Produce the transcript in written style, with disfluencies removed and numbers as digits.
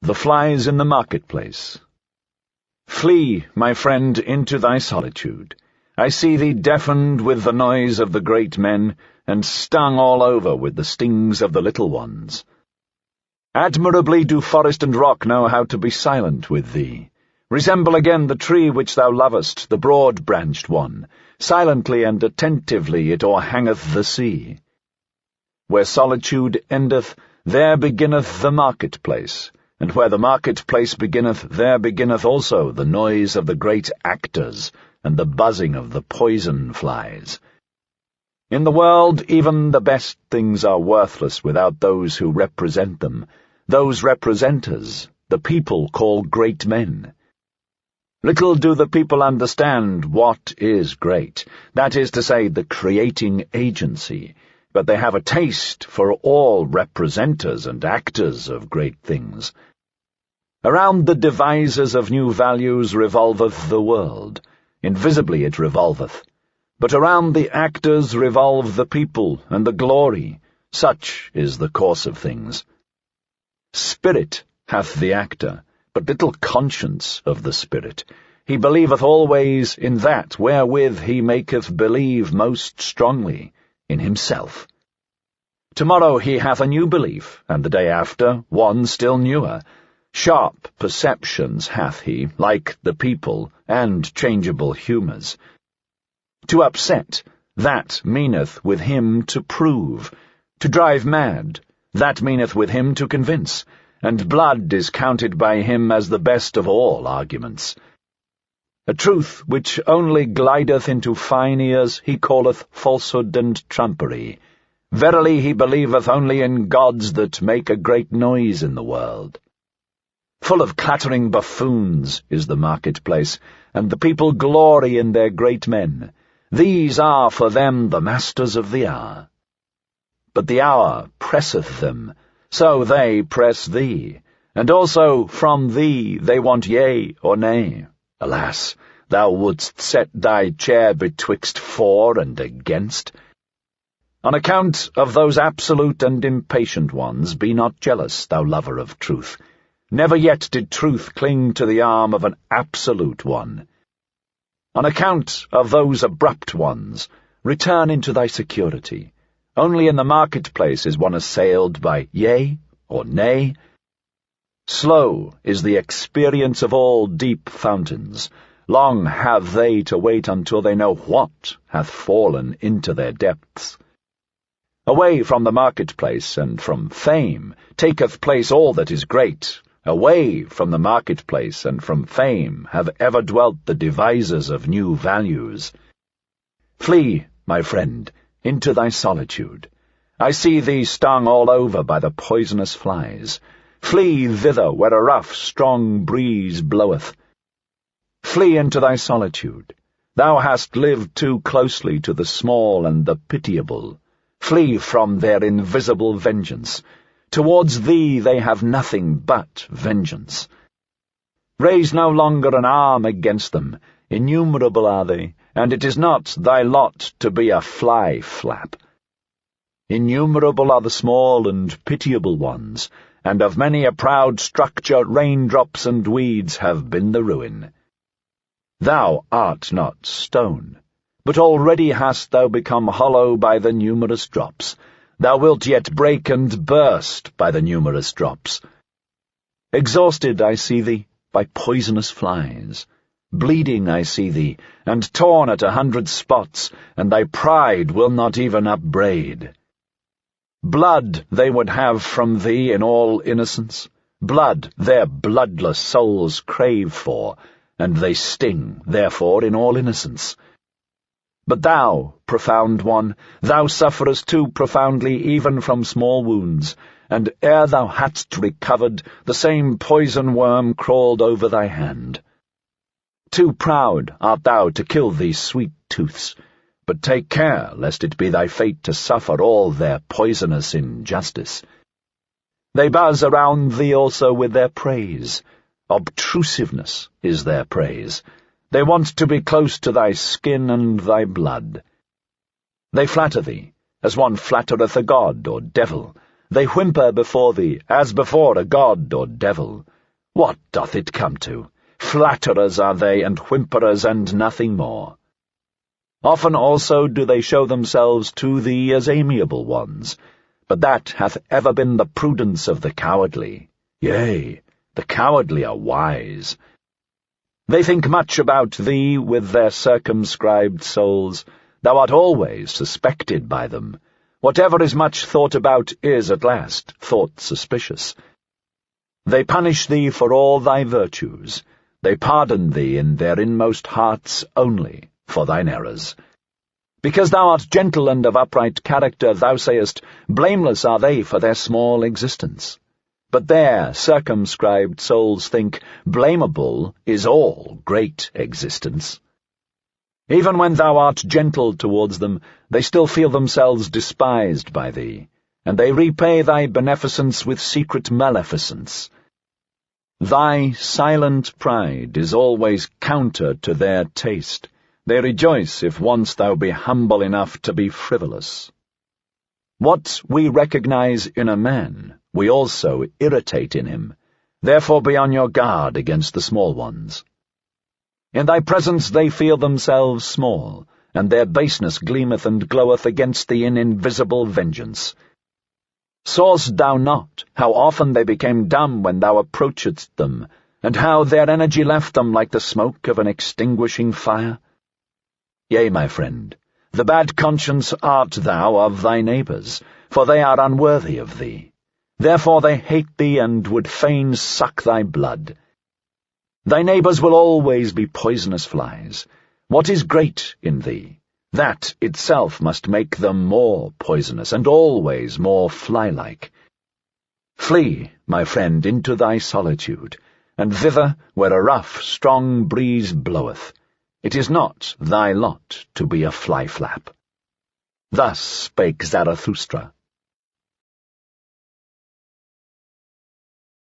The flies in the marketplace. Flee, my friend, into thy solitude. I see thee deafened with the noise of the great men, and stung all over with the stings of the little ones. Admirably do forest and rock know how to be silent with thee. Resemble again the tree which thou lovest, the broad-branched one. Silently and attentively it o'erhangeth the sea. Where solitude endeth, there beginneth the marketplace, and where the marketplace beginneth, there beginneth also the noise of the great actors, and the buzzing of the poison flies. In the world even the best things are worthless without those who represent them, those representers, the people call great men. Little do the people understand what is great, that is to say, the creating agency, but they have a taste for all representers and actors of great things. Around the devisers of new values revolveth the world. Invisibly it revolveth. But around the actors revolve the people and the glory. Such is the course of things. Spirit hath the actor, but little conscience of the spirit. He believeth always in that wherewith he maketh believe most strongly, in himself. Tomorrow he hath a new belief, and the day after one still newer. Sharp perceptions hath he, like the people, and changeable humours. To upset, that meaneth with him to prove. To drive mad, that meaneth with him to convince, and blood is counted by him as the best of all arguments. A truth which only glideth into fine ears he calleth falsehood and trumpery. Verily he believeth only in gods that make a great noise in the world. Full of clattering buffoons is the marketplace, and the people glory in their great men. These are for them the masters of the hour. But the hour presseth them, so they press thee, and also from thee they want yea or nay. Alas, thou wouldst set thy chair betwixt for and against. On account of those absolute and impatient ones, be not jealous, thou lover of truth. Never yet did truth cling to the arm of an absolute one. On account of those abrupt ones, return into thy security. Only in the marketplace is one assailed by yea or nay. Slow is the experience of all deep fountains. Long have they to wait until they know what hath fallen into their depths. Away from the marketplace and from fame taketh place all that is great. Away from the marketplace and from fame have ever dwelt the devisers of new values. Flee, my friend, into thy solitude. I see thee stung all over by the poisonous flies. Flee thither where a rough, strong breeze bloweth. Flee into thy solitude. Thou hast lived too closely to the small and the pitiable. Flee from their invisible vengeance. Towards thee they have nothing but vengeance. Raise no longer an arm against them. Innumerable are they, and it is not thy lot to be a fly-flap. Innumerable are the small and pitiable ones, and of many a proud structure raindrops and weeds have been the ruin. Thou art not stone, but already hast thou become hollow by the numerous drops. Thou wilt yet break and burst by the numerous drops. Exhausted I see thee by poisonous flies. Bleeding I see thee, and torn at 100 spots, and thy pride will not even upbraid. Blood they would have from thee in all innocence. Blood their bloodless souls crave for, and they sting, therefore, in all innocence. But thou, profound one, thou sufferest too profoundly even from small wounds, and ere thou hadst recovered, the same poison worm crawled over thy hand. Too proud art thou to kill these sweet tooths, but take care lest it be thy fate to suffer all their poisonous injustice. They buzz around thee also with their praise. Obtrusiveness is their praise. They want to be close to thy skin and thy blood. They flatter thee, as one flattereth a god or devil. They whimper before thee, as before a god or devil. What doth it come to? Flatterers are they, and whimperers, and nothing more. Often also do they show themselves to thee as amiable ones, but that hath ever been the prudence of the cowardly. Yea, the cowardly are wise. They think much about thee with their circumscribed souls. Thou art always suspected by them. Whatever is much thought about is at last thought suspicious. They punish thee for all thy virtues. They pardon thee in their inmost hearts only for thine errors. Because thou art gentle and of upright character, thou sayest, blameless are they for their small existence. But their circumscribed souls think, blamable is all great existence. Even when thou art gentle towards them, they still feel themselves despised by thee, and they repay thy beneficence with secret maleficence. Thy silent pride is always counter to their taste. They rejoice if once thou be humble enough to be frivolous. What we recognize in a man, we also irritate in him. Therefore be on your guard against the small ones. In thy presence they feel themselves small, and their baseness gleameth and gloweth against thee in invisible vengeance. Saw'st thou not how often they became dumb when thou approachedst them, and how their energy left them like the smoke of an extinguishing fire? Yea, my friend, the bad conscience art thou of thy neighbours, for they are unworthy of thee. Therefore they hate thee and would fain suck thy blood. Thy neighbours will always be poisonous flies. What is great in thee? That itself must make them more poisonous, and always more fly-like. Flee, my friend, into thy solitude, and thither where a rough, strong breeze bloweth. It is not thy lot to be a fly-flap. Thus spake Zarathustra.